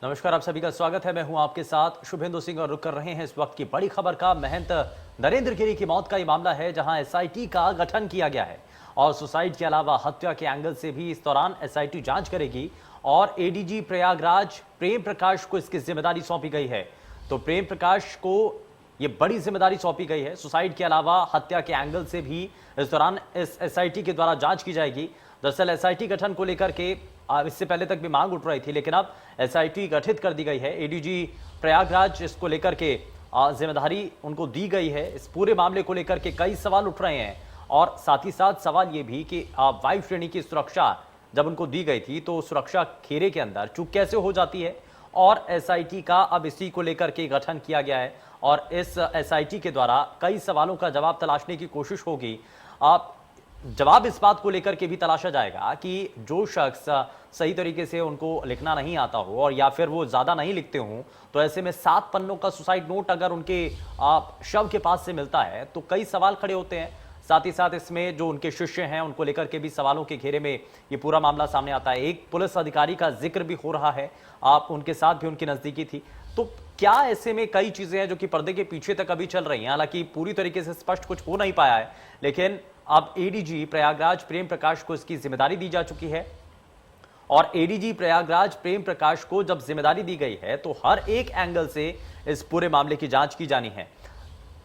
नमस्कार, आप सभी का स्वागत है। मैं हूं आपके साथ शुभेंदु सिंह और रुक कर रहे हैं इस वक्त की बड़ी खबर का। महंत नरेंद्र गिरी की मौत का ये मामला है जहां एसआईटी का गठन किया गया है और सुसाइड के अलावा हत्या के एंगल से भी इस दौरान एसआईटी जांच करेगी और एडीजी प्रयागराज प्रेम प्रकाश को इसकी जिम्मेदारी सौंपी गई है। तो प्रेम प्रकाश को ये बड़ी जिम्मेदारी सौंपी गई है। सुसाइड के अलावा हत्या के एंगल से भी इस दौरान इस एसआईटी के द्वारा जांच की जाएगी। दरअसल एसआईटी गठन को लेकर के इससे पहले तक भी मांग उठ रही थी, लेकिन अब एसआईटी गठित कर दी गई है। एडीजी प्रयागराज इसको लेकर के जिम्मेदारी उनको दी गई है। इस पूरे मामले को लेकर के कई सवाल उठ रहे हैं और साथ ही साथ सवाल ये भी कि वायु श्रेणी की सुरक्षा जब उनको दी गई थी तो सुरक्षा घेरे के अंदर चूक कैसे हो जाती है, और एसआईटी का अब इसी को लेकर के गठन किया गया है और इस एसआईटी के द्वारा कई सवालों का जवाब तलाशने की कोशिश होगी। आप जवाब इस बात को लेकर के भी तलाशा जाएगा कि जो शख्स सही तरीके से उनको लिखना नहीं आता हो और या फिर वो ज्यादा नहीं लिखते हों, तो ऐसे में 7 पन्नों का सुसाइड नोट अगर उनके शव के पास से मिलता है तो कई सवाल खड़े होते हैं। साथ ही साथ इसमें जो उनके शिष्य हैं उनको लेकर के भी सवालों के घेरे में ये पूरा मामला सामने आता है। एक पुलिस अधिकारी का जिक्र भी हो रहा है, आप उनके साथ भी उनकी नजदीकी थी। तो क्या ऐसे में कई चीजें हैं जो कि पर्दे के पीछे तक अभी चल रही हैं, हालांकि पूरी तरीके से स्पष्ट कुछ हो नहीं पाया है, लेकिन अब एडीजी प्रयागराज प्रेम प्रकाश को इसकी जिम्मेदारी दी जा चुकी है और एडीजी प्रयागराज प्रेम प्रकाश को जब जिम्मेदारी दी गई है तो हर एक एंगल से इस पूरे मामले की जांच की जानी है।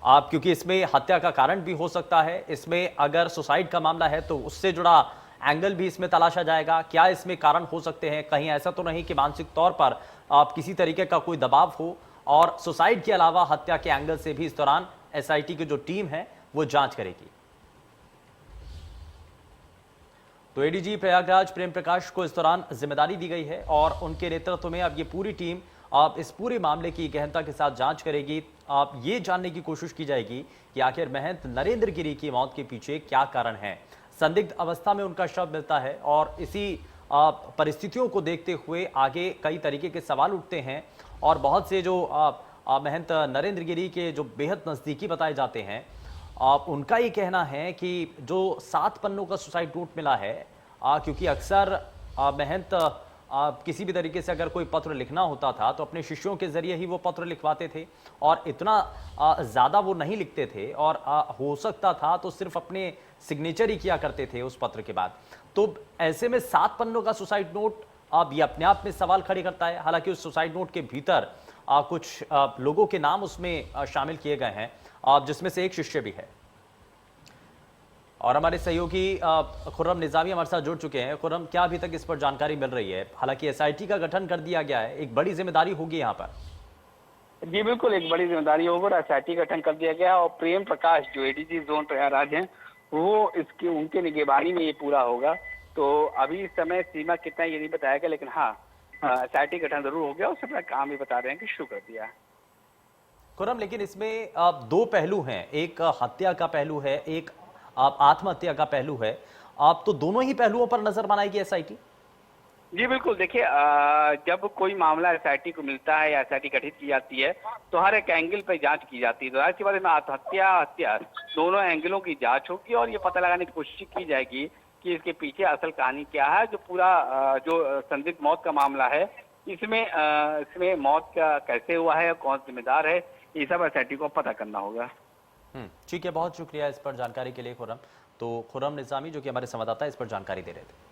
आप क्योंकि इसमें हत्या का कारण भी हो सकता है, इसमें अगर सुसाइड का मामला है तो उससे जुड़ा एंगल भी इसमें तलाशा जाएगा। क्या इसमें कारण हो सकते हैं, कहीं ऐसा तो नहीं कि मानसिक तौर पर आप किसी तरीके का कोई दबाव हो, और सुसाइड के अलावा हत्या के एंगल से भी इस दौरान एसआईटी की जो टीम है वो जांच करेगी। तो एडीजी प्रयागराज प्रेम प्रकाश को इस दौरान जिम्मेदारी दी गई है और उनके नेतृत्व में अब ये पूरी टीम आप इस पूरे मामले की गहनता के साथ जांच करेगी। आप ये जानने की कोशिश की जाएगी कि आखिर महंत नरेंद्र गिरी की मौत के पीछे क्या कारण है। संदिग्ध अवस्था में उनका शव मिलता है और इसी परिस्थितियों को देखते हुए आगे कई तरीके के सवाल उठते हैं और बहुत से जो महंत नरेंद्र गिरी के जो बेहद नजदीकी बताए जाते हैं, उनका ये कहना है कि जो 7 पन्नों का सुसाइड नोट मिला है, क्योंकि अक्सर महंत किसी भी तरीके से अगर कोई पत्र लिखना होता था तो अपने शिष्यों के जरिए ही वो पत्र लिखवाते थे और इतना ज्यादा वो नहीं लिखते थे और हो सकता था तो सिर्फ अपने सिग्नेचर ही किया करते थे उस पत्र के बाद। तो ऐसे में 7 पन्नों का सुसाइड नोट अब ये अपने आप में सवाल खड़े करता है। हालांकि उस सुसाइड नोट के भीतर कुछ लोगों के नाम उसमें शामिल किए गए हैं, जिसमें से एक शिष्य भी है। और हमारे सहयोगी खुर्रम निजामी हमारे साथ जुड़ चुके हैं। खुर्रम, क्या अभी तक इस पर जानकारी मिल रही है? हालांकि एसआईटी का गठन कर दिया गया है, एक बड़ी जिम्मेदारी होगी यहाँ पर। जी बिल्कुल, एक बड़ी जिम्मेदारी होगी और एसआईटी गठन कर दिया गया और प्रेम प्रकाश जो एडीजी जोन प्रयागराज हैं वो इसकी उनके निगरानी में ये पूरा होगा। तो अभी इस समय सीमा कितना ये नहीं बताया गया, लेकिन हाँ एसआईटी गठन जरूर हो गया और अपना काम भी बता रहे हैं कि शुरू कर दिया है। खुर्रम, लेकिन इसमें दो पहलू हैं, एक हत्या का पहलू है, एक आत्महत्या का पहलू है। आप तो दोनों ही पहलुओं पर नजर बनाएगी एसआईटी? जी बिल्कुल, देखिए जब कोई मामला एसआईटी को मिलता है या एसआईटी गठित की जाती है तो हर एक एंगल पर जांच की जाती है। तो जाहिर सी बात है, आत्महत्या हत्या दोनों एंगलों की जांच होगी और ये पता लगाने की कोशिश की जाएगी कि इसके पीछे असल कहानी क्या है। जो पूरा जो संदिग्ध मौत का मामला है इसमें मौत का कैसे हुआ है, कौन जिम्मेदार है, ये सब एसआईटी को पता करना होगा। ठीक है, बहुत शुक्रिया इस पर जानकारी के लिए खुर्रम। तो खुर्रम निजामी जो कि हमारे संवाददाता इस पर जानकारी दे रहे थे।